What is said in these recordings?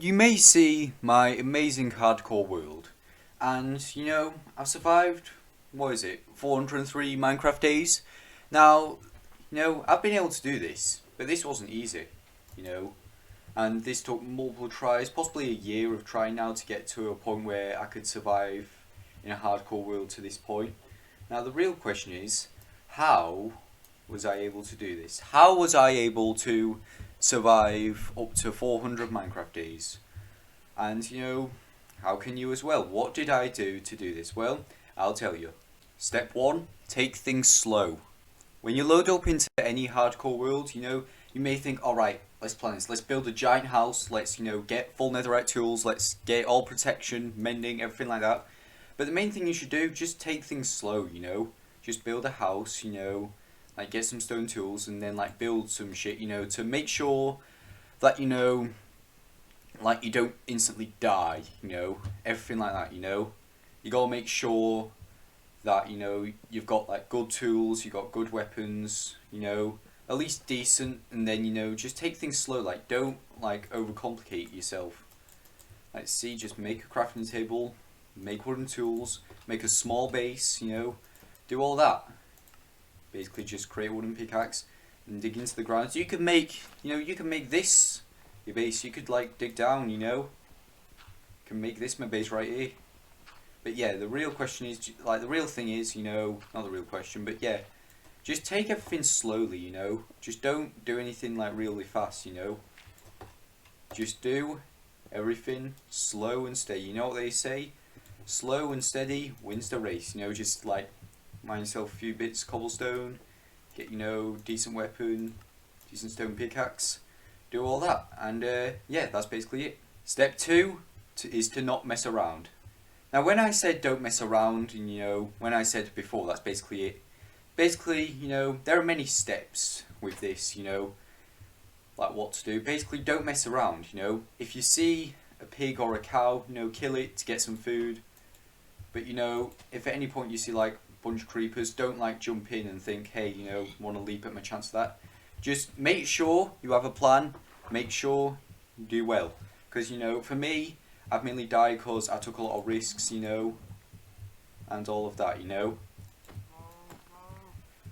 You may see my amazing hardcore world, and I've survived, what is it, 403 Minecraft days? Now, I've been able to do this, but this wasn't easy, you know, and this took multiple tries, possibly a year of trying now to get to a point where I could survive in a hardcore world to this point. Now, the real question is, how was I able to do this? How was I able to survive up to 400 Minecraft days? And how can you as well? What did I do to do this? Well, I'll tell you. Step 1, take things slow. When you load up into any hardcore world, you may think, alright, let's plan this. Let's build a giant house. Let's, get full netherite tools. Let's get all protection, mending, everything like that. But the main thing you should do, just take things slow, Just build a house, like get some stone tools and then like build some shit, to make sure that, like you don't instantly die, everything like that, You gotta make sure that, you've got like good tools, you've got good weapons, at least decent, and then, just take things slow, like don't like overcomplicate yourself. Like see, just make a crafting table, make wooden tools, make a small base, do all that. Basically just create a wooden pickaxe and dig into the ground. So you can make, you can make this your base. You could like dig down, You can make this my base right here. But yeah, the real question is, like the real thing is, not the real question, but yeah, just take everything slowly, Just don't do anything like really fast, Just do everything slow and steady. You know what they say? Slow and steady wins the race, just like mine yourself a few bits cobblestone, get decent weapon, decent stone pickaxe, do all that, and yeah, that's basically it. Step 2 is to not mess around. Now when I said don't mess around, and when I said before, that's basically it. Basically, there are many steps with this, like what to do. Basically don't mess around, if you see a pig or a cow, kill it to get some food. But if at any point you see like bunch of creepers, don't like jump in and think, hey, want to leap at my chance of that. Just make sure you have a plan, make sure you do well. Because, for me, I've mainly died because I took a lot of risks, and all of that,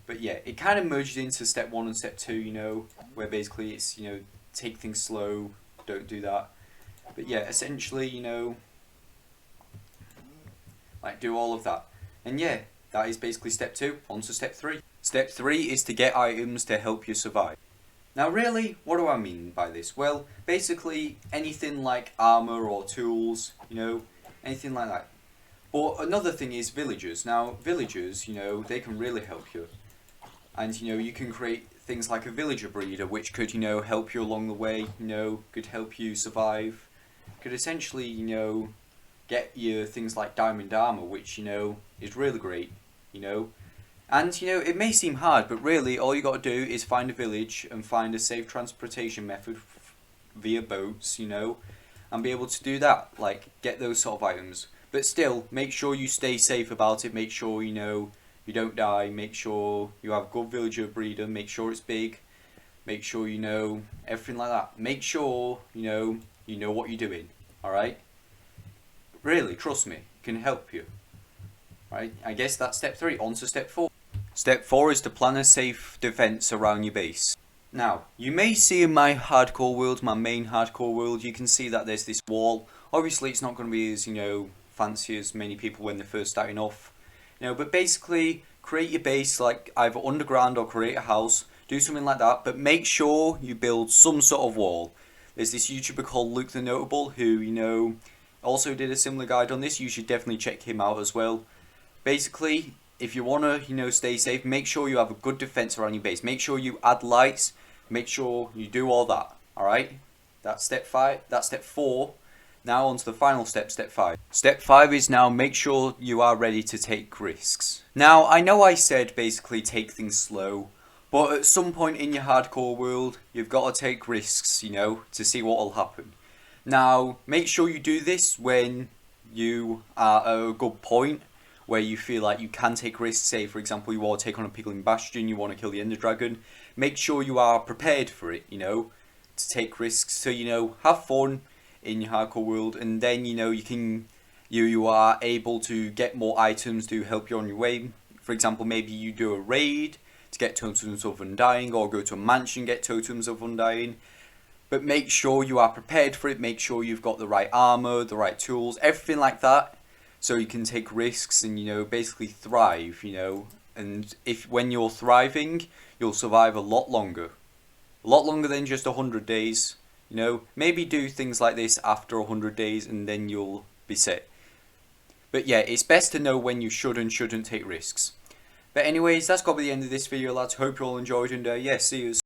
But yeah, it kind of merged into step 1 and step 2, where basically it's, take things slow, don't do that. But yeah, essentially, like do all of that. And yeah, that is basically step 2, on to step 3. Step 3 is to get items to help you survive. Now really, what do I mean by this? Well, basically anything like armor or tools, anything like that. But another thing is villagers. Now villagers, they can really help you. And you can create things like a villager breeder, which could, help you along the way, could help you survive. Could essentially, get you things like diamond armor, which, is really great, And, it may seem hard, but really all you got to do is find a village and find a safe transportation method via boats, and be able to do that, like get those sort of items. But still, make sure you stay safe about it, make sure, you don't die, make sure you have a good villager breeder, make sure it's big, make sure everything like that. Make sure, you know what you're doing, alright? Really, trust me, it can help you. Right, I guess that's step 3, on to step 4. Step 4 is to plan a safe defense around your base. Now, you may see in my hardcore world, my main hardcore world, you can see that there's this wall. Obviously it's not going to be as, fancy as many people when they're first starting off. But basically, create your base like either underground or create a house, do something like that, but make sure you build some sort of wall. There's this YouTuber called Luke the Notable who, also did a similar guide on this. You should definitely check him out as well. Basically, if you want to, stay safe, make sure you have a good defense around your base. Make sure you add lights. Make sure you do all that. Alright? That's step 5. That's step 4. Now on to the final step, step 5. Step 5 is now make sure you are ready to take risks. Now, I know I said basically take things slow, but at some point in your hardcore world, you've got to take risks, to see what will happen. Now, make sure you do this when you are at a good point, where you feel like you can take risks. Say, for example, you want to take on a piglin bastion, you want to kill the ender dragon. Make sure you are prepared for it, to take risks. So, have fun, in your hardcore world, and then you are able to get more items to help you on your way. For example, maybe you do a raid to get totems of undying, or go to a mansion get totems of undying. But make sure you are prepared for it. Make sure you've got the right armor, the right tools, everything like that, so you can take risks and basically thrive. And when you're thriving, you'll survive a lot longer than just 100 days. Maybe do things like this after 100 days, and then you'll be set. But yeah, it's best to know when you should and shouldn't take risks. But anyways, that's got to be the end of this video, lads. Hope you all enjoyed, and yeah, see you.